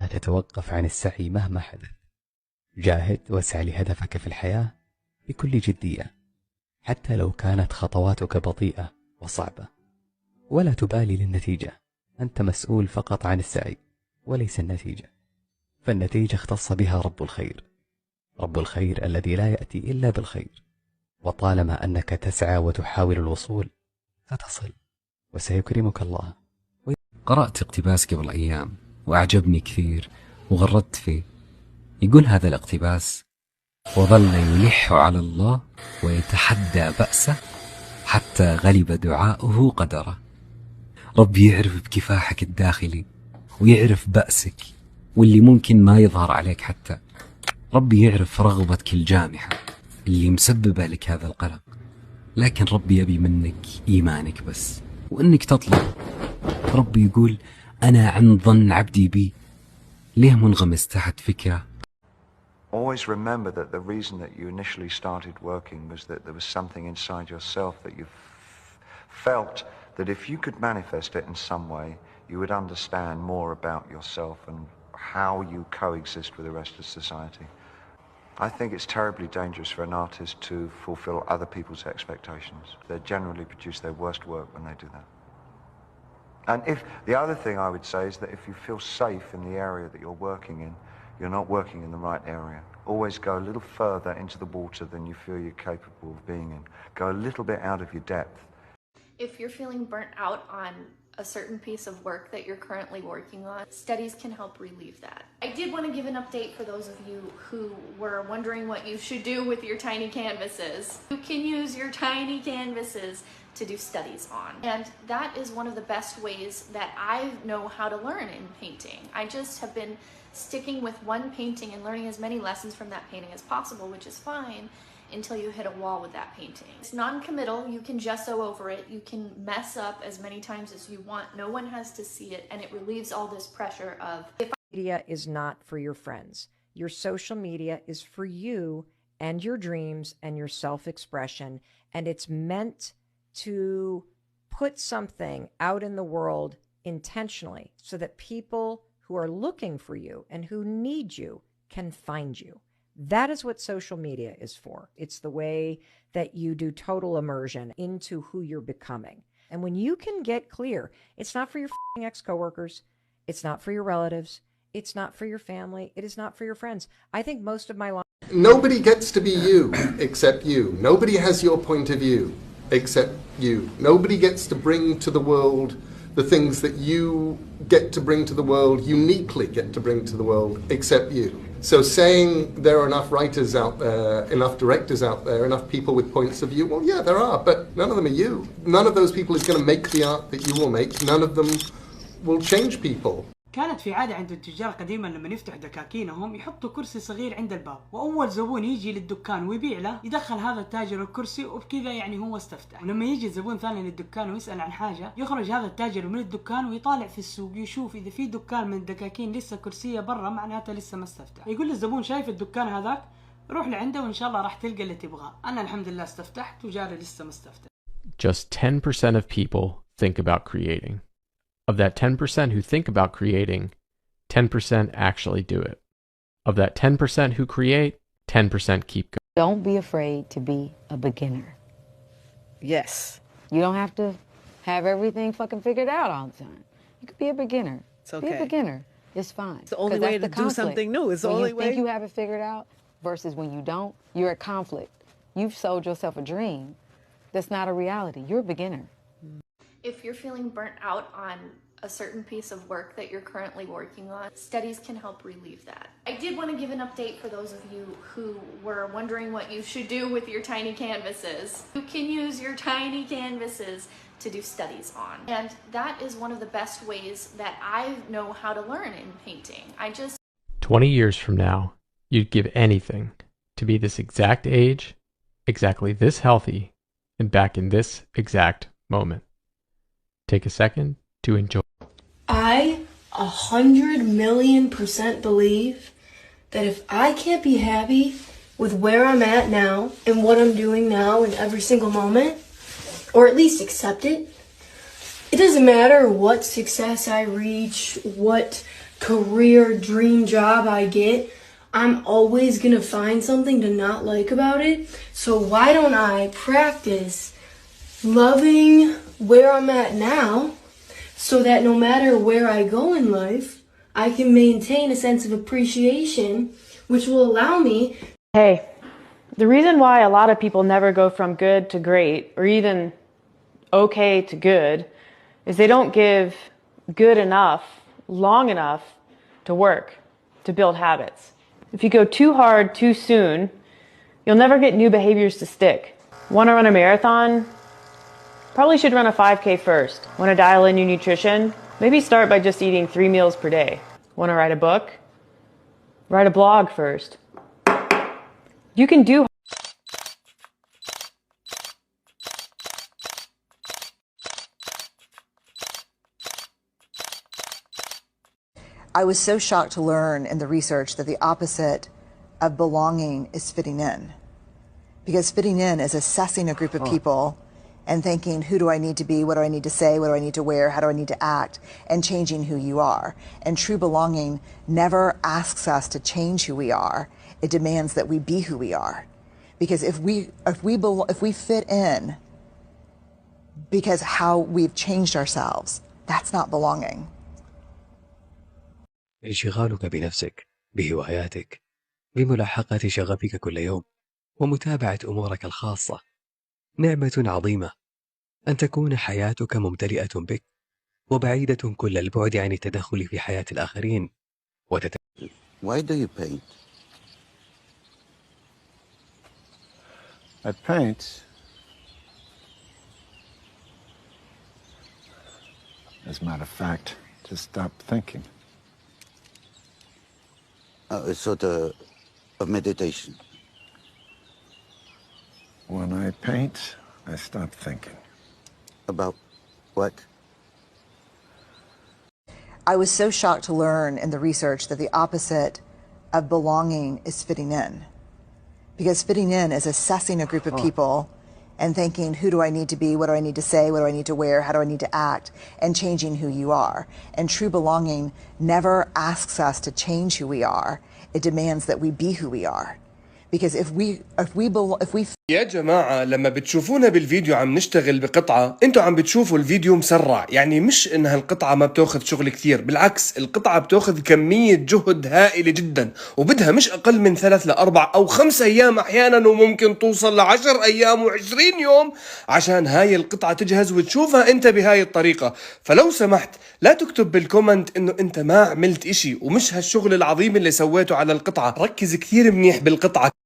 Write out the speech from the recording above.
لا تتوقف عن السعي مهما حدث. جاهد واسعى لهدفك في الحياة بكل جدية، حتى لو كانت خطواتك بطيئة وصعبة. ولا تبالي للنتيجة، أنت مسؤول فقط عن السعي وليس النتيجة، فالنتيجة اختص بها رب الخير، رب الخير الذي لا يأتي إلا بالخير. وطالما أنك تسعى وتحاول الوصول فتصل، وسيكرمك الله. قرأت اقتباس قبل أيام وأعجبني كثير وغردت فيه. يقول هذا الاقتباس: وظل يلح على الله ويتحدى بأسه حتى غلب دعاؤه قدره. ربي يعرف بكفاحك الداخلي ويعرف بأسك واللي ممكن ما يظهر عليك حتى. ربي يعرف رغبتك الجامحة اللي مسببة لك هذا القلق، لكن ربي يبي منك إيمانك بس وإنك تطلب. ربي يقول: أنا عند ظن عبدي بي. ليه منغمس تحت فكرة؟ Always remember that the reason that you initially started working was that there was something inside yourself that you felt that if you could manifest it in some way, you would understand more about yourself and how you coexist with the rest of society. I think it's terribly dangerous for an artist to fulfill other people's expectations. They generally produce their worst work when they do that. And if the other thing I would say is that if you feel safe in the area that you're working in, you're not working in the right area. Always go a little further into the water than you feel you're capable of being in. Go a little bit out of your depth. If you're feeling burnt out on a certain piece of work that you're currently working on, studies can help relieve that. I did want to give an update for those of you who were wondering what you should do with your tiny canvases. You can use your tiny canvases to do studies on. And that is one of the best ways that I know how to learn in painting. I just have been sticking with one painting and learning as many lessons from that painting as possible, which is fine until you hit a wall with that painting. It's non-committal, you can gesso over it, you can mess up as many times as you want, no one has to see it, and it relieves all this pressure of if media is not for your friends. Your social media is for you and your dreams and your self-expression, and it's meant to put something out in the world intentionally so that people who are looking for you and who need you can find you. That is what social media is for. It's the way that you do total immersion into who you're becoming. And when you can get clear, it's not for your ex-coworkers, it's not for your relatives, it's not for your family, it is not for your friends. I think most of my life... Nobody gets to be you except you. Nobody has your point of view except you. Nobody gets to bring to the world the things that you get to bring to the world, uniquely get to bring to the world, except you. So saying there are enough writers out there, enough directors out there, enough people with points of view, well, yeah, there are, but none of them are you. None of those people is going to make the art that you will make. None of them will change people. كانت في عادة عند التجار قديما لما يفتح دكاكينهم يحطوا كرسي صغير عند الباب، وأول زبون يجي للدكان ويبيع له يدخل هذا التاجر الكرسي، وبكذا يعني هو استفتح. ولما يجي زبون ثاني للدكان ويسأل عن حاجة يخرج هذا التاجر من الدكان ويطالع في السوق يشوف إذا في دكان من الدكاكين لسه كرسية برا معناته لسه ما استفتح. يقول للزبون: شايف الدكان هذاك؟ روح لعنده وإن شاء الله راح تلقى اللي تبغاه. أنا الحمد لله استفتحت وجاري لسه ما استفتح. Just 10% of people think about creating. Of that 10% who think about creating, 10% actually do it. Of that 10% who create, 10% keep going. Don't be afraid to be a beginner. Yes. You don't have to have everything fucking figured out all the time. You could be a beginner. It's okay. Be a beginner. It's fine. It's the only way to do something new. It's the only way. When you think you have it figured out versus when you don't, you're at conflict. You've sold yourself a dream that's not a reality. You're a beginner. if you're feeling burnt out on a certain piece of work that you're currently working on, studies can help relieve that. I did want to give an update for those of you who were wondering what you should do with your tiny canvases. You can use your tiny canvases to do studies on. And that is one of the best ways that I know how to learn in painting. 20 years from now, you'd give anything to be this exact age, exactly this healthy, and back in this exact moment. Take a second to enjoy. I 100,000,000% believe that if I can't be happy with where I'm at now and what I'm doing now in every single moment, or at least accept it, it doesn't matter what success I reach, what career dream job I get, I'm always gonna find something to not like about it. So why don't I practice loving where I'm at now so that no matter where I go in life, I can maintain a sense of appreciation, which will allow me. Hey, the reason why a lot of people never go from good to great or even okay to good is they don't give good enough, long enough to work, to build habits. If you go too hard too soon, you'll never get new behaviors to stick. Want to run a marathon? Probably should run a 5K first. Want to dial in your nutrition? Maybe start by just eating 3 meals per day. Want to write a book? Write a blog first. You can do. I was so shocked to learn in the research that the opposite of belonging is fitting in. Because fitting in is assessing a group of people and thinking, who do I need to be? What do I need to say? What do I need to wear? How do I need to act? And changing who you are. And true belonging never asks us to change who we are. It demands that we be who we are. Because if we fit in because how we've changed ourselves, that's not belonging. انشغالك بنفسك، بهواياتك، بملاحقة شغفك كل يوم، ومتابعة أمورك الخاصة نعمة عظيمة. أن تكون حياتك ممتلئة بك وبعيدة كل البعد عن التدخل في حياة الآخرين. Why do you paint? I paint as a matter of fact to stop thinking. A sort of meditation. When I paint, I stop thinking. About what? I was so shocked to learn in the research that the opposite of belonging is fitting in. Because fitting in is assessing a group of people and thinking, who do I need to be? What do I need to say? What do I need to wear? How do I need to act? And changing who you are. And true belonging never asks us to change who we are. It demands that we be who we are. Because if we يا جماعة لما بتشوفونا بالفيديو عم نشتغل بقطعة، انتوا عم بتشوفوا الفيديو مسرع، يعني مش انها القطعة ما بتاخذ شغل كثير، بالعكس القطعة بتاخذ كمية جهد هائلة جدا، وبدها مش اقل من 3 ل4 أو 5 ايام احيانا، وممكن توصل ل10 ايام و20 يوم عشان هاي القطعة تجهز وتشوفها انت بهاي الطريقة. فلو سمحت لا تكتب بالكومنت انه انت ما عملت اشي ومش هالشغل العظيم اللي سويته على القطعة، ركز كثير منيح بالقطعة.